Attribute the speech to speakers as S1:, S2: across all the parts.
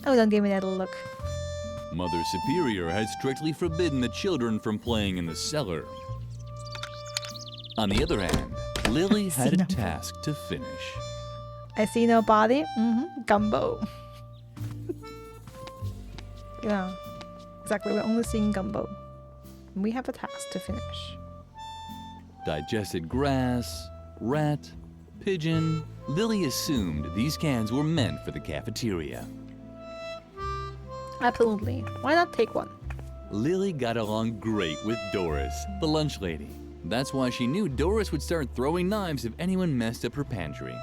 S1: Oh, don't give me that look.
S2: Mother Superior had strictly forbidden the children from playing in the cellar. On the other hand, Lilli had a task to finish.
S1: I see no body. Gumbo. Yeah, exactly. We're only seeing gumbo. We have a task to finish.
S2: Digested grass, rat, pigeon. Lilli assumed these cans were meant for the cafeteria.
S1: Absolutely. Why not take one?
S2: Lilli got along great with Doris, the lunch lady. That's why she knew Doris would start throwing knives if anyone messed up her pantry.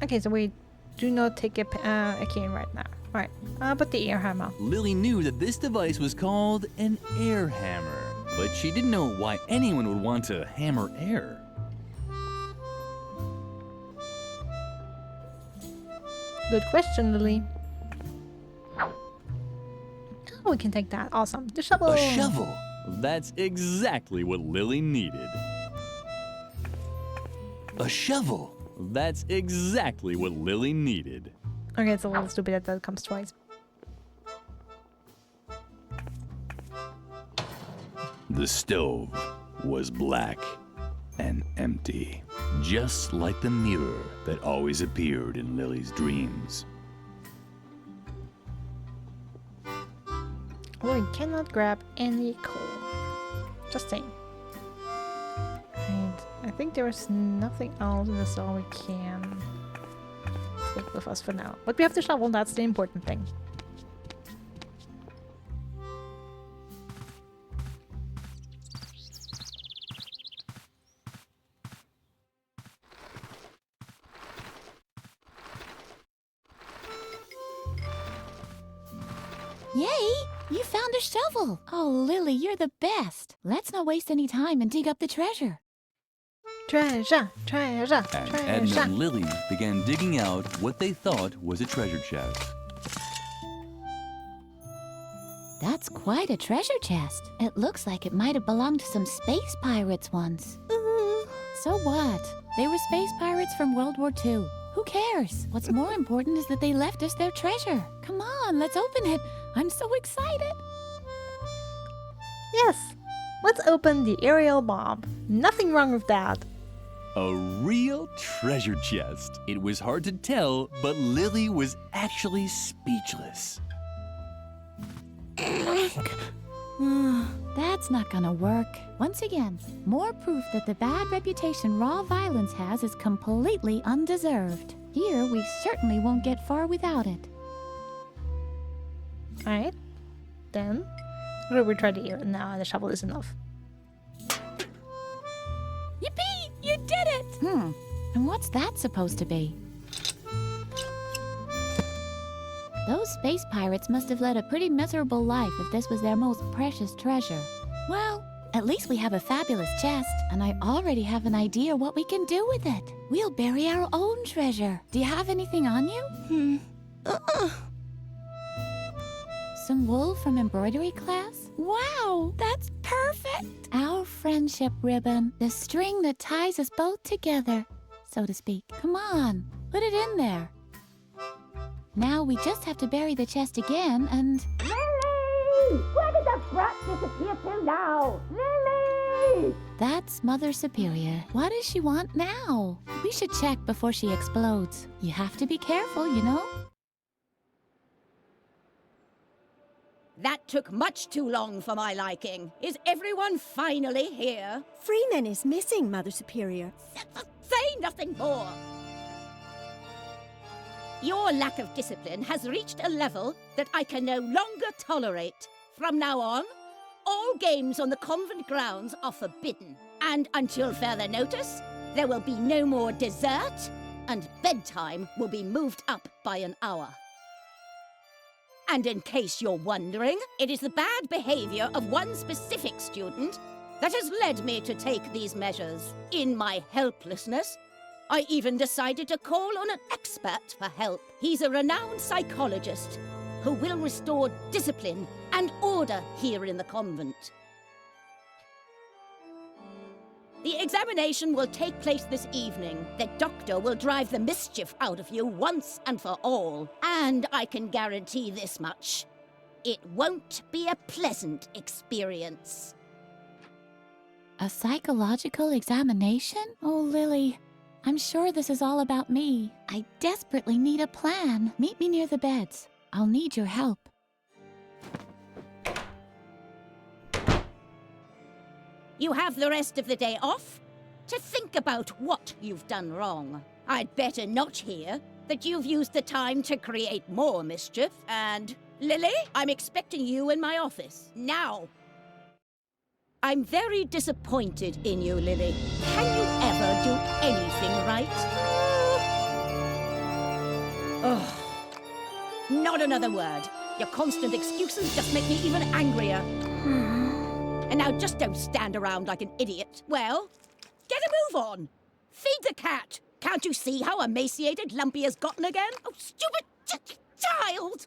S1: Okay, so we do not take a can right now. Alright, but the air hammer.
S2: Lilli knew that this device was called an air hammer, but she didn't know why anyone would want to hammer air.
S1: Good question, Lilli. Oh, we can take that. Awesome. The shovel.
S2: A shovel. That's exactly what Lilli needed. A shovel. That's exactly what Lilli needed.
S1: Okay, it's a little stupid that that comes twice.
S2: The stove was black and empty, just like the mirror that always appeared in Lilli's dreams.
S1: We cannot grab any coal. Just saying. And I think there is nothing else in the cell we can take with us for now. But we have the shovel, that's the important thing.
S3: Yay! You found a shovel! Oh, Lilli, you're the best! Let's not waste any time and dig up the treasure.
S1: Treasure! Treasure!
S2: And
S1: Treasure!
S2: Edna and Lilli began digging out what they thought was a treasure chest.
S3: That's quite a treasure chest. It looks like it might have belonged to some space pirates once. So what? They were space pirates from World War II. Who cares? What's more important is that they left us their treasure. Come on, let's open it. I'm so excited.
S1: Yes! Let's open the aerial bomb. Nothing wrong with that.
S2: A real treasure chest. It was hard to tell, but Lilli was actually speechless.
S3: That's not gonna work. Once again, more proof that the bad reputation raw violence has is completely undeserved. Here, we certainly won't get far without it.
S1: Alright. Then, we'll try the air. No, the shovel is enough.
S3: Yippee! You did it! And what's that supposed to be? Those space pirates must have led a pretty miserable life if this was their most precious treasure. Well, at least we have a fabulous chest, and I already have an idea what we can do with it. We'll bury our own treasure. Do you have anything on you? Some wool from embroidery class? Wow, that's perfect! Our friendship ribbon, the string that ties us both together, so to speak. Come on, put it in there. Now we just have to bury the chest again and...
S4: Lilli! Where did that brat disappear to now? Lilli!
S3: That's Mother Superior. What does she want now? We should check before she explodes. You have to be careful, you know?
S4: That took much too long for my liking. Is everyone finally here?
S5: Freeman is missing, Mother Superior.
S4: Say nothing more! Your lack of discipline has reached a level that I can no longer tolerate. From now on, all games on the convent grounds are forbidden. And until further notice, there will be no more dessert, and bedtime will be moved up by an hour. And in case you're wondering, it is the bad behavior of one specific student that has led me to take these measures. In my helplessness, I even decided to call on an expert for help. He's a renowned psychologist who will restore discipline and order here in the convent. The examination will take place this evening. The doctor will drive the mischief out of you once and for all. And I can guarantee this much. It won't be a pleasant experience.
S3: A psychological examination? Oh, Lilli, I'm sure this is all about me. I desperately need a plan. Meet me near the beds. I'll need your help.
S4: You have the rest of the day off to think about what you've done wrong. I'd better not hear that you've used the time to create more mischief. And, Lilli, I'm expecting you in my office now. I'm very disappointed in you, Lilli. Can you ever do anything right? Oh, not another word. Your constant excuses just make me even angrier. And now just don't stand around like an idiot. Well, get a move on. Feed the cat. Can't you see how emaciated Lumpy has gotten again? Oh, stupid child!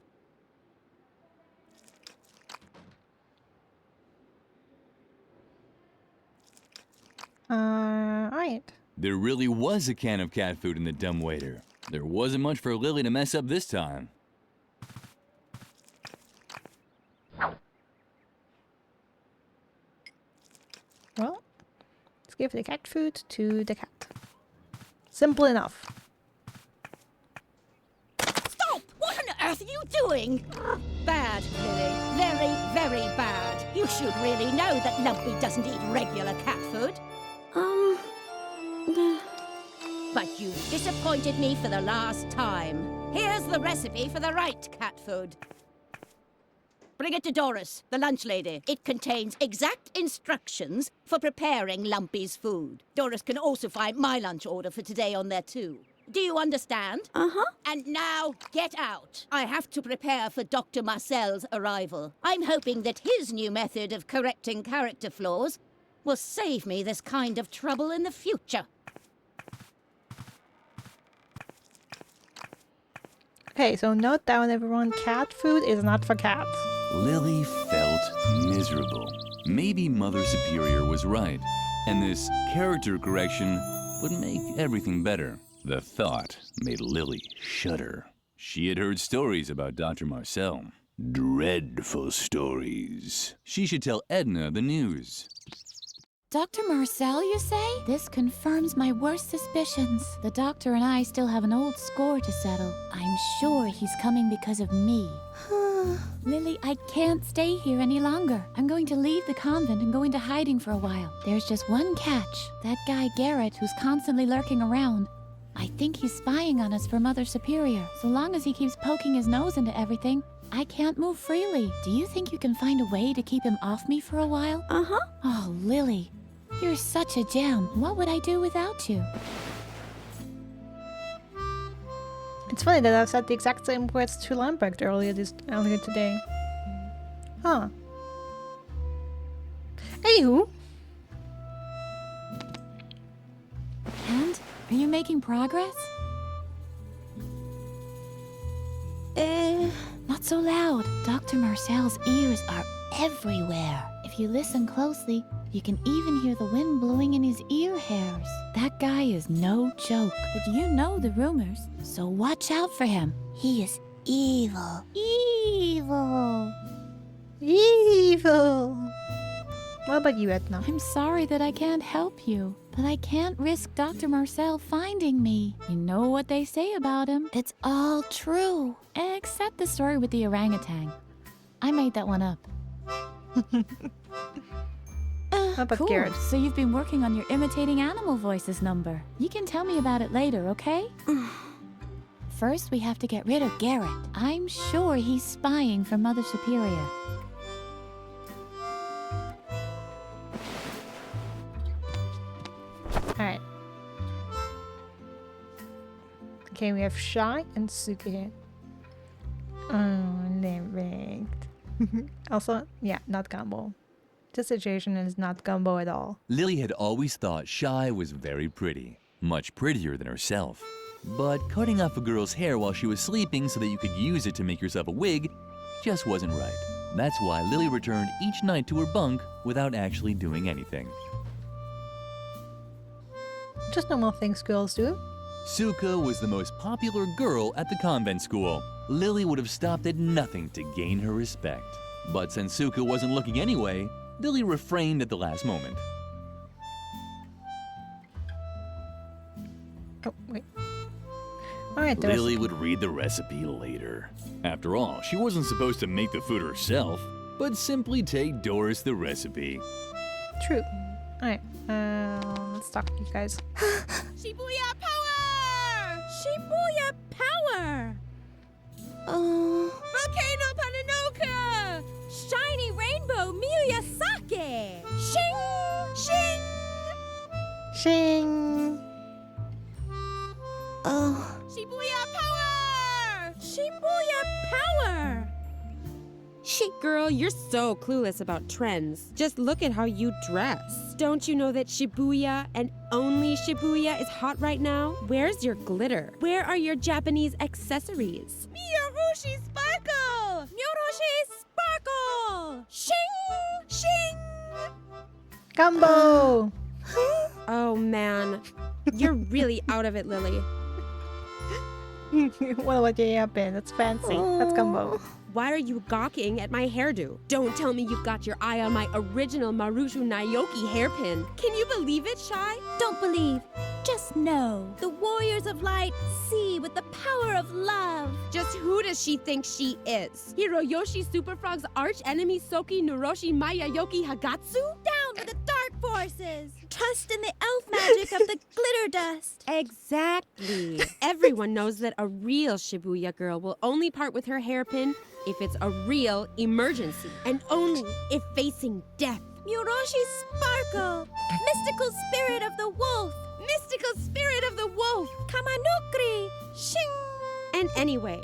S1: Alright.
S2: There really was a can of cat food in the dumbwaiter. There wasn't much for Lilli to mess up this time.
S1: Well, let's give the cat food to the cat. Simple enough.
S4: Stop! What on earth are you doing? Bad, Lilli. Very, very bad. You should really know that Lumpy doesn't eat regular cat food. But you've disappointed me for the last time. Here's the recipe for the right cat food. Bring it to Doris, the lunch lady. It contains exact instructions for preparing Lumpy's food. Doris can also find my lunch order for today on there too. Do you understand?
S5: Uh-huh.
S4: And now, get out. I have to prepare for Dr. Marcel's arrival. I'm hoping that his new method of correcting character flaws will save me this kind of trouble in the future.
S1: Okay, so note down everyone, cat food is not for cats.
S2: Lilli felt miserable. Maybe Mother Superior was right, and this character correction would make everything better. The thought made Lilli shudder. She had heard stories about Dr. Marcel. Dreadful stories. She should tell Edna the news.
S3: Dr. Marcel, you say? This confirms my worst suspicions. The doctor and I still have an old score to settle. I'm sure he's coming because of me. Lilli, I can't stay here any longer. I'm going to leave the convent and go into hiding for a while. There's just one catch. That guy Garrett, who's constantly lurking around. I think he's spying on us for Mother Superior. So long as he keeps poking his nose into everything, I can't move freely. Do you think you can find a way to keep him off me for a while?
S5: Uh-huh.
S3: Oh, Lilli, you're such a gem. What would I do without you?
S1: It's funny that I've said the exact same words to Lambert earlier today. Huh. Anywho.
S3: And? Are you making progress? Not so loud. Dr. Marcel's ears are everywhere. If you listen closely, you can even hear the wind blowing in his ear hairs. That guy is no joke. But you know the rumors, so watch out for him. He is evil. Evil.
S1: Evil. What about you, Edna?
S3: I'm sorry that I can't help you, but I can't risk Dr. Marcel finding me. You know what they say about him. It's all true. Except the story with the orangutan. I made that one up.
S1: How about
S3: Cool.
S1: Garrett?
S3: So you've been working on your imitating animal voices number. You can tell me about it later, okay? First, we have to get rid of Garrett. I'm sure he's spying for Mother Superior.
S1: Alright. Okay, we have Shy and Suki here. Oh, lyricked. Also, yeah, not Gumbo. This situation is not Gumbo at all.
S2: Lilli had always thought Shy was very pretty, much prettier than herself. But cutting off a girl's hair while she was sleeping so that you could use it to make yourself a wig just wasn't right. That's why Lilli returned each night to her bunk without actually doing anything.
S1: Just normal things girls do.
S2: Suka was the most popular girl at the convent school. Lilli would have stopped at nothing to gain her respect. But since Suka wasn't looking anyway, Lilli refrained at the last moment.
S1: Oh, wait. Alright, there's...
S2: Lilli would read the recipe later. After all, she wasn't supposed to make the food herself, but simply take Doris the recipe.
S1: True. Alright, let's talk to you guys.
S4: Shibuya power! Shibuya power! Volcano Pananoka! Shiny rainbow Miyazaki! Shing! Shing!
S1: Shing!
S4: Shibuya power! Shibuya power!
S6: Shit, girl, you're so clueless about trends. Just look at how you dress. Don't you know that Shibuya and only Shibuya is hot right now? Where's your glitter? Where are your Japanese accessories?
S4: Miyorushi sparkle! Miyorushi sparkle! Shing! Shing!
S1: Gumbo!
S6: Oh man, you're really out of it, Lilli.
S1: What about your hairpin? That's fancy. That's gumbo.
S6: Why are you gawking at my hairdo? Don't tell me you've got your eye on my original Marushu Naoki hairpin. Can you believe it, Shy?
S5: Don't believe, just know. The warriors of light see with the power of love.
S6: Just who does she think she is? Hiroyoshi Superfrog's arch enemy Soki Nuroshi Mayayoki Hagatsu?
S5: Down with the dark forces. Trust in the elf magic of the glitter dust.
S6: Exactly. Everyone knows that a real Shibuya girl will only part with her hairpin if it's a real emergency, and only if facing death.
S5: Miyorushi sparkle. Mystical spirit of the wolf.
S6: Mystical spirit of the wolf!
S5: Kamanukri. Shing.
S6: And anyway,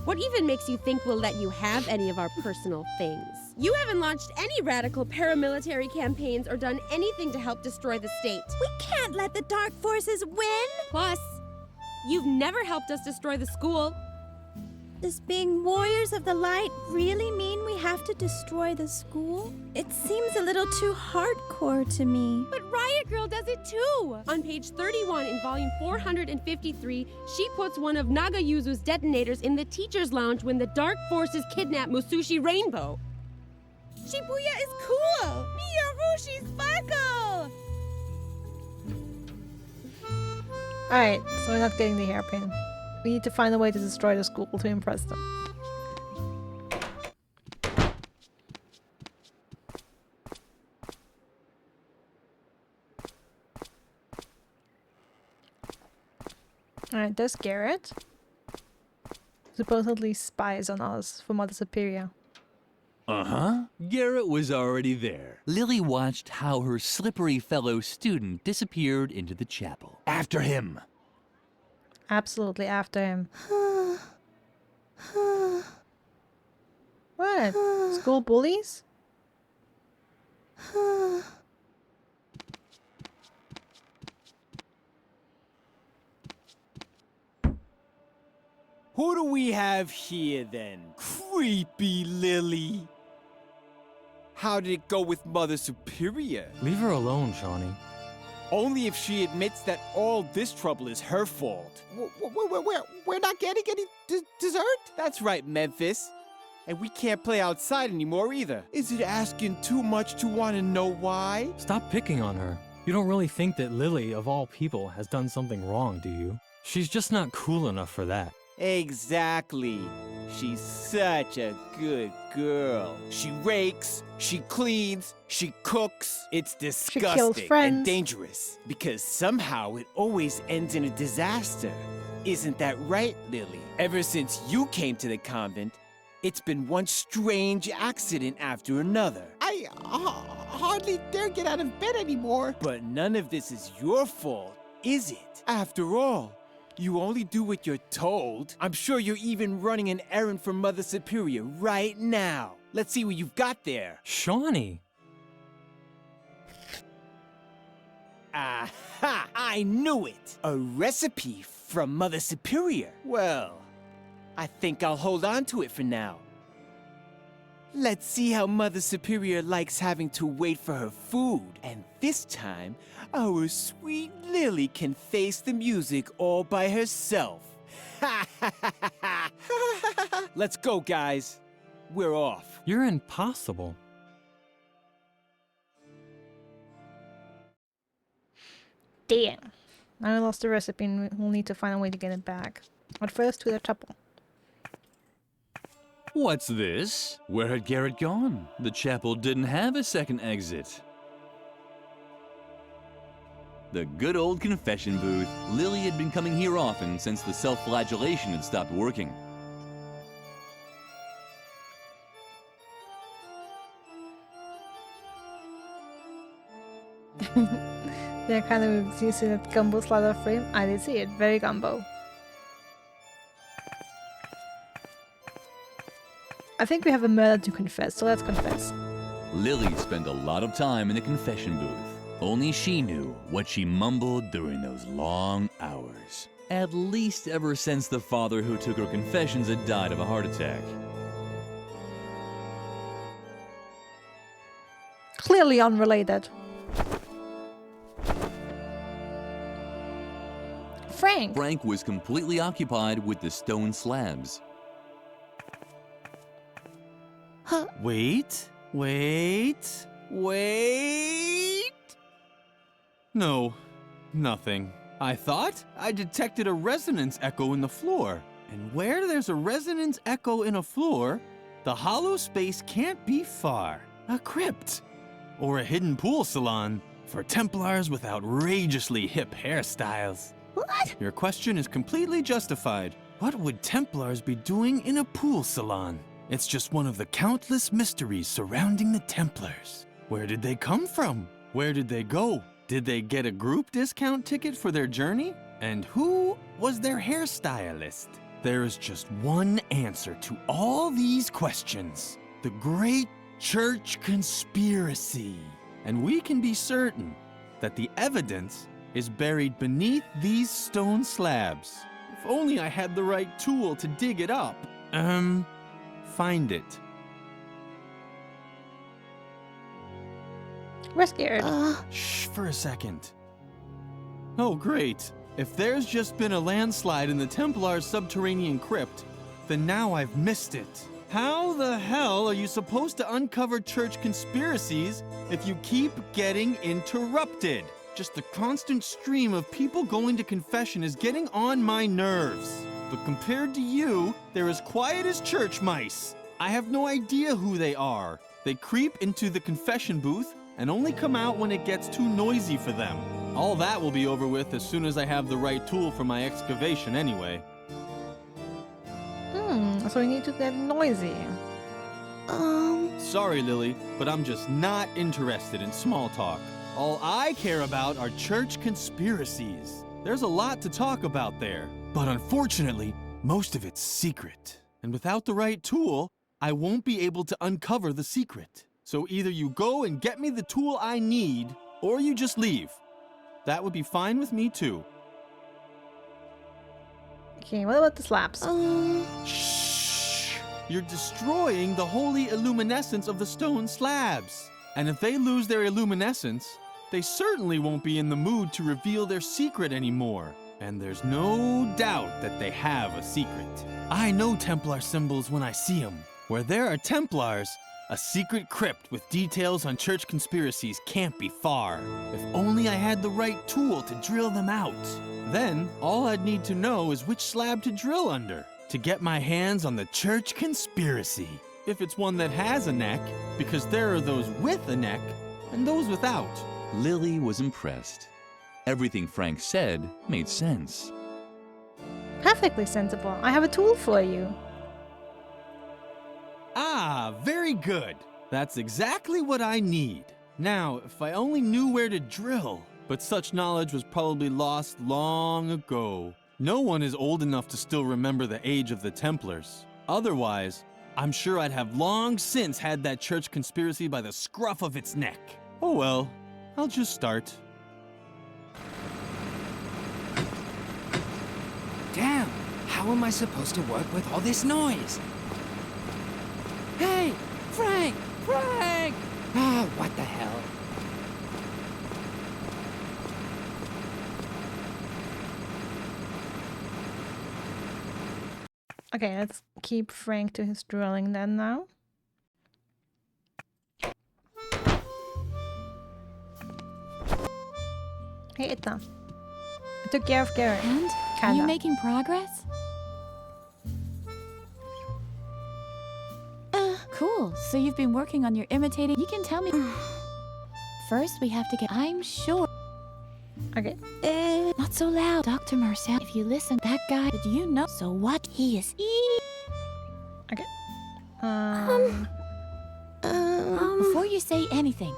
S6: what even makes you think we'll let you have any of our personal things? You haven't launched any radical paramilitary campaigns or done anything to help destroy the state.
S5: We can't let the dark forces win.
S6: Plus, you've never helped us destroy the school.
S5: Does being warriors of the light really mean we have to destroy the school? It seems a little too hardcore to me.
S6: But Riot Girl does it too! On page 31 in volume 453, she puts one of Nagayuzu's detonators in the teacher's lounge when the dark forces kidnap Musushi Rainbow.
S4: Shibuya is cool! Miyorushi sparkle!
S1: Alright, so we're not getting the hairpin. We need to find a way to destroy the school to impress them. Alright, there's Garrett. Supposedly spies on us for Mother Superior.
S2: Uh-huh. Garrett was already there. Lilli watched how her slippery fellow student disappeared into the chapel. After him!
S1: Absolutely after him. What? School bullies?
S7: Who do we have here then? Creepy Lilli. How did it go with Mother Superior?
S8: Leave her alone, Shawnee.
S7: Only if she admits that all this trouble is her fault. We're not getting any dessert? That's right, Memphis. And we can't play outside anymore either. Is it asking too much to want to know why?
S8: Stop picking on her. You don't really think that Lilli, of all people, has done something wrong, do you? She's just not cool enough for that.
S7: Exactly. She's such a good girl. She rakes, she cleans, she cooks. It's disgusting
S1: friends.
S7: and dangerous because somehow it always ends in a disaster. Isn't that right, Lilli? Ever since you came to the convent, it's been one strange accident after another. I hardly dare get out of bed anymore. But none of this is your fault, is it? After all, you only do what you're told. I'm sure you're even running an errand for Mother Superior right now. Let's see what you've got there.
S8: Shawnee!
S7: Aha! I knew it! A recipe from Mother Superior. Well, I think I'll hold on to it for now. Let's see how Mother Superior likes having to wait for her food. And this time, our sweet Lilli can face the music all by herself. Let's go, guys. We're off.
S8: You're impossible.
S1: Damn. Now I lost the recipe and we'll need to find a way to get it back. But first to the chapel.
S2: What's this? Where had Garrett gone? The chapel didn't have a second exit. The good old confession booth. Lilli had been coming here often since the self-flagellation had stopped working.
S1: They're kind of used to that gumbo slider frame. I did see it. Very gumbo. I think we have a murder to confess, so let's confess.
S2: Lilli spent a lot of time in the confession booth. Only she knew what she mumbled during those long hours. At least ever since the father who took her confessions had died of a heart attack.
S1: Clearly unrelated.
S2: Frank was completely occupied with the stone slabs.
S1: Huh.
S9: Wait. No, nothing. I thought I detected a resonance echo in the floor. And where there's a resonance echo in a floor, the hollow space can't be far. A crypt. Or a hidden pool salon for Templars with outrageously hip hairstyles.
S1: What?
S9: Your question is completely justified. What would Templars be doing in a pool salon? It's just one of the countless mysteries surrounding the Templars. Where did they come from? Where did they go? Did they get a group discount ticket for their journey? And who was their hairstylist? There is just one answer to all these questions. The Great Church Conspiracy. And we can be certain that the evidence is buried beneath these stone slabs. If only I had the right tool to dig it up. Find it.
S1: We're scared.
S9: Shh, for a second. Oh, great. If there's just been a landslide in the Templar's subterranean crypt, then now I've missed it. How the hell are you supposed to uncover church conspiracies if you keep getting interrupted? Just the constant stream of people going to confession is getting on my nerves. But compared to you, they're as quiet as church mice. I have no idea who they are. They creep into the confession booth and only come out when it gets too noisy for them. All that will be over with as soon as I have the right tool for my excavation anyway.
S1: So we need to get noisy.
S9: Sorry, Lilli, but I'm just not interested in small talk. All I care about are church conspiracies. There's a lot to talk about there, but unfortunately, most of it's secret. And without the right tool, I won't be able to uncover the secret. So either you go and get me the tool I need, or you just leave. That would be fine with me too.
S1: Okay, what about the slabs?
S9: Shh! You're destroying the holy illuminescence of the stone slabs. And if they lose their illuminescence, they certainly won't be in the mood to reveal their secret anymore. And there's no doubt that they have a secret. I know Templar symbols when I see them. Where there are Templars, a secret crypt with details on church conspiracies can't be far. If only I had the right tool to drill them out. Then, all I'd need to know is which slab to drill under to get my hands on the church conspiracy. If it's one that has a neck, because there are those with a neck and those without.
S2: Lilli was impressed. Everything Frank said made sense.
S1: Perfectly sensible. I have a tool for you.
S9: Ah, very good. That's exactly what I need. Now, if I only knew where to drill. But such knowledge was probably lost long ago. No one is old enough to still remember the age of the Templars. Otherwise, I'm sure I'd have long since had that church conspiracy by the scruff of its neck. Oh well, I'll just start.
S10: Damn, how am I supposed to work with all this noise? Hey,
S7: Frank! Frank! Ah, what the hell?
S1: Okay, let's keep Frank to his drilling then now. Hey, Itna. I took care of Garrett.
S3: And? Are
S1: Kinda.
S3: you making progress? Cool. So you've been working on your imitating. You can tell me. First, we have to get. I'm sure.
S1: Okay.
S3: Not so loud, Dr. Marcel. If you listen, that guy. Did you know? So what? He is.
S1: Okay.
S3: Before you say anything,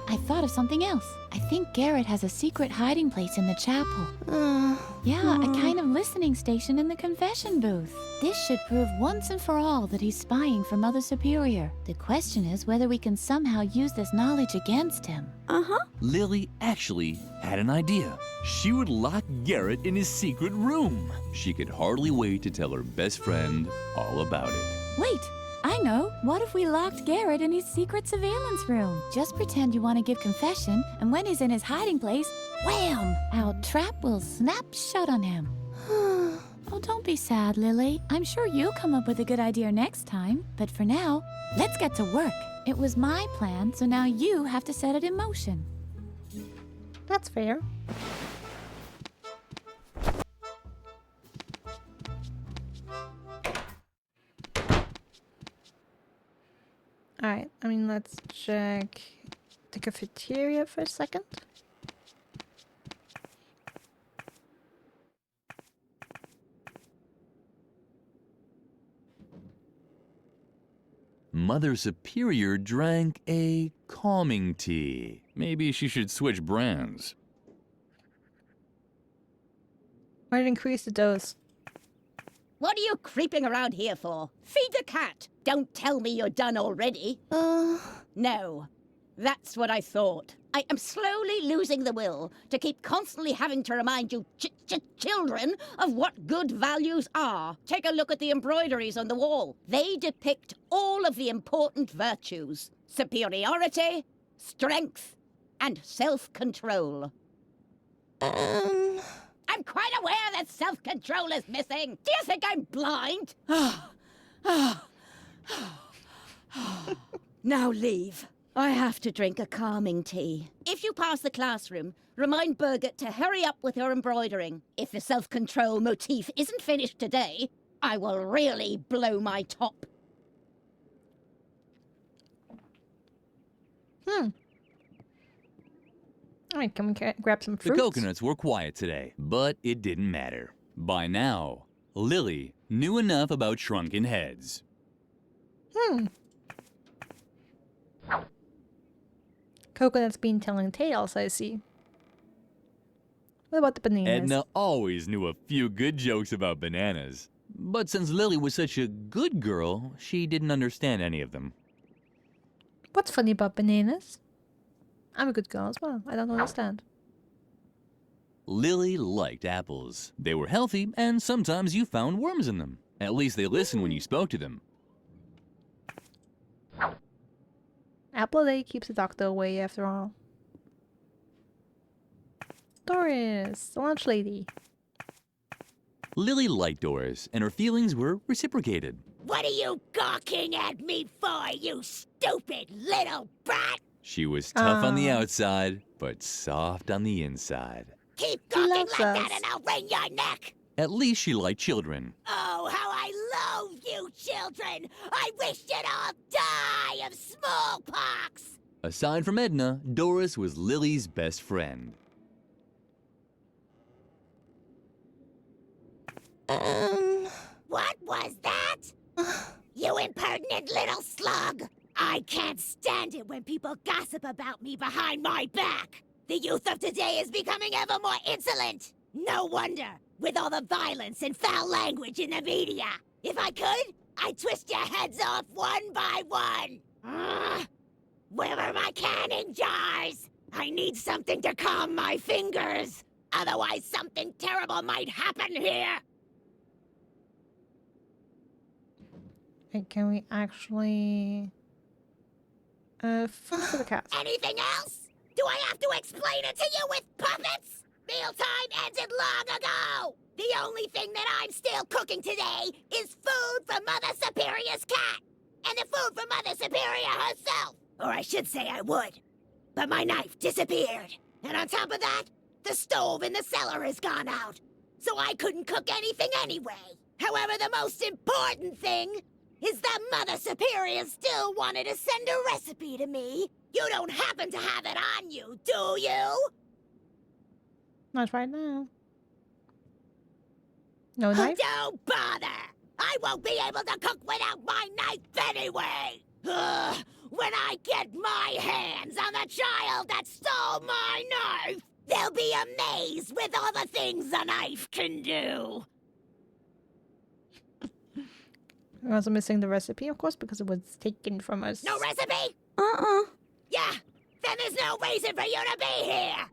S3: I thought of something else. I think Garrett has a secret hiding place in the chapel. Yeah, a kind of listening station in the confession booth. This should prove once and for all that he's spying for Mother Superior. The question is whether we can somehow use this knowledge against him.
S2: Lilli actually had an idea. She would lock Garrett in his secret room. She could hardly wait to tell her best friend all about it.
S3: Wait, I know. What if we locked Garrett in his secret surveillance room? Just pretend you want to give confession, and when he's in his hiding place, wham! Our trap will snap shut on him. Oh, don't be sad, Lilli. I'm sure you'll come up with a good idea next time. But for now, let's get to work. It was my plan, so now you have to set it in motion.
S1: That's fair. Alright, I mean, let's check the cafeteria for a second.
S2: Mother Superior drank a calming tea. Maybe she should switch brands.
S1: Might increase the dose.
S4: What are you creeping around here for? Feed the cat! Don't tell me you're done already. No. That's what I thought. I am slowly losing the will to keep constantly having to remind you children of what good values are. Take a look at the embroideries on the wall. They depict all of the important virtues. Superiority, strength, and self-control. I'm quite aware that self-control is missing. Do you think I'm blind? Now leave. I have to drink a calming tea. If you pass the classroom, remind Birgit to hurry up with her embroidering. If the self-control motif isn't finished today, I will really blow my top.
S1: Alright, can we grab some
S2: The
S1: fruits?
S2: coconuts were quiet today, but it didn't matter. By now, Lilli knew enough about shrunken heads.
S1: Coconut's been telling tales, I see. What about the bananas?
S2: Edna always knew a few good jokes about bananas. But since Lilli was such a good girl, she didn't understand any of them.
S1: What's funny about bananas? I'm a good girl as well. I don't understand.
S2: Lilli liked apples. They were healthy, and sometimes you found worms in them. At least they listened when you spoke to them.
S1: Apple a day keeps the doctor away after all. Doris, the lunch lady.
S2: Lilli liked Doris, and her feelings were reciprocated.
S4: What are you gawking at me for, you stupid little brat?
S2: She was tough on the outside, but soft on the inside.
S4: Keep
S1: She
S4: gawking
S1: loves
S4: like that
S1: us.
S4: and I'll wring your neck!
S2: At least she liked children.
S4: Oh, how I loathe you children! I wish you'd all die of smallpox!
S2: Aside from Edna, Doris was Lilli's best friend.
S4: What was that? You impertinent little slug! I can't stand it when people gossip about me behind my back! The youth of today is becoming ever more insolent! No wonder, with all the violence and foul language in the media! If I could, I'd twist your heads off one by one! Where are my canning jars? I need something to calm my fingers! Otherwise something terrible might happen here!
S1: Wait, can we actually... Food for the cat.
S4: Anything else? Do I have to explain it to you with puppets? Mealtime ended long ago! The only thing that I'm still cooking today is food for Mother Superior's cat! And the food for Mother Superior herself! Or I should say I would. But my knife disappeared. And on top of that, the stove in the cellar has gone out. So I couldn't cook anything anyway. However, the most important thing is that Mother Superior still wanted to send a recipe to me. You don't happen to have it on you, do you?
S1: Not right now. No knife?
S4: Don't bother! I won't be able to cook without my knife anyway! Ugh, when I get my hands on the child that stole my knife, they'll be amazed with all the things a knife can do!
S1: We're also missing the recipe, of course, because it was taken from us.
S4: No recipe? Yeah, then there's no reason for you to be here!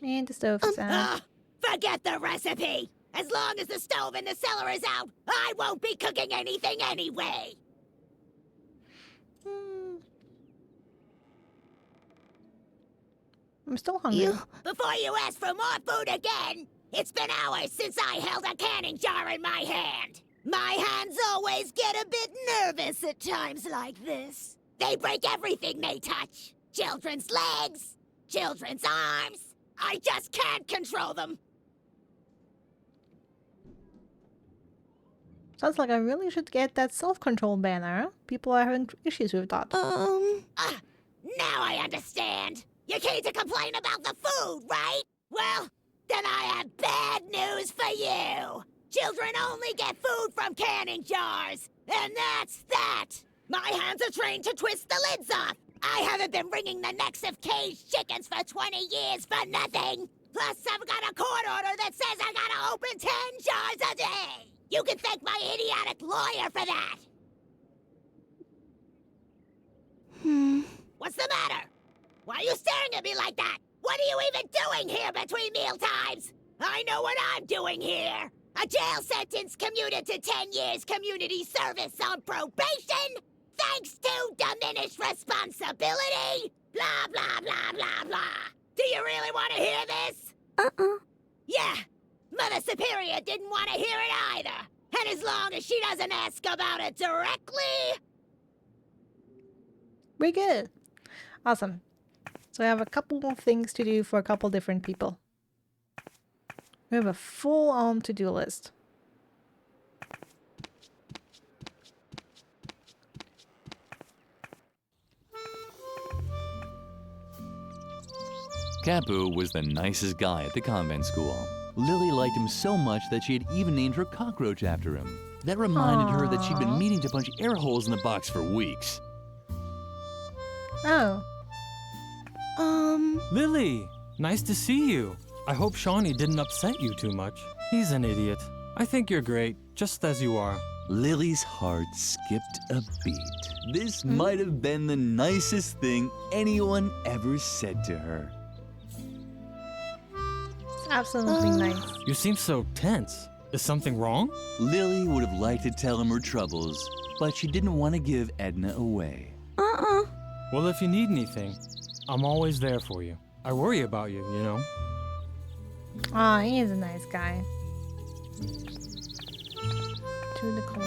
S1: And the stove is out.
S4: Forget the recipe! As long as the stove in the cellar is out, I won't be cooking anything anyway!
S1: I'm still hungry.
S4: Before you ask for more food again, it's been hours since I held a canning jar in my hand. My hands always get a bit nervous at times like this. They break everything they touch. Children's legs, children's arms. I just can't control them.
S1: Sounds like I really should get that self-control banner. People are having issues with that.
S4: Now I understand. You came to complain about the food, right? Well, then I have bad news for you. Children only get food from canning jars, and that's that. My hands are trained to twist the lids off. I haven't been wringing the necks of caged chickens for 20 years for nothing. Plus, I've got a court order that says I gotta open 10 jars a day. You can thank my idiotic lawyer for that. What's the matter? Why are you staring at me like that? What are you even doing here between meal times? I know what I'm doing here. A jail sentence commuted to 10 years community service on probation, thanks to diminished responsibility. Blah, blah, blah, blah, blah. Do you really want to hear this? Yeah, Mother Superior didn't want to hear it either. And as long as she doesn't ask about it directly...
S1: We're good. Awesome. So I have a couple more things to do for a couple different people. We have a full-on to-do list.
S2: Capu was the nicest guy at the convent school. Lilli liked him so much that she had even named her cockroach after him. That reminded her that she'd been meaning to punch air holes in the box for weeks.
S1: Oh.
S8: Lilli, nice to see you. I hope Shawnee didn't upset you too much. He's an idiot. I think you're great, just as you are.
S2: Lilli's heart skipped a beat. This might have been the nicest thing anyone ever said to her.
S1: It's absolutely nice.
S8: You seem so tense. Is something wrong?
S2: Lilli would have liked to tell him her troubles, but she didn't want to give Edna away.
S8: Well, if you need anything, I'm always there for you. I worry about you, you know.
S1: Aw, he is a nice guy. To the cold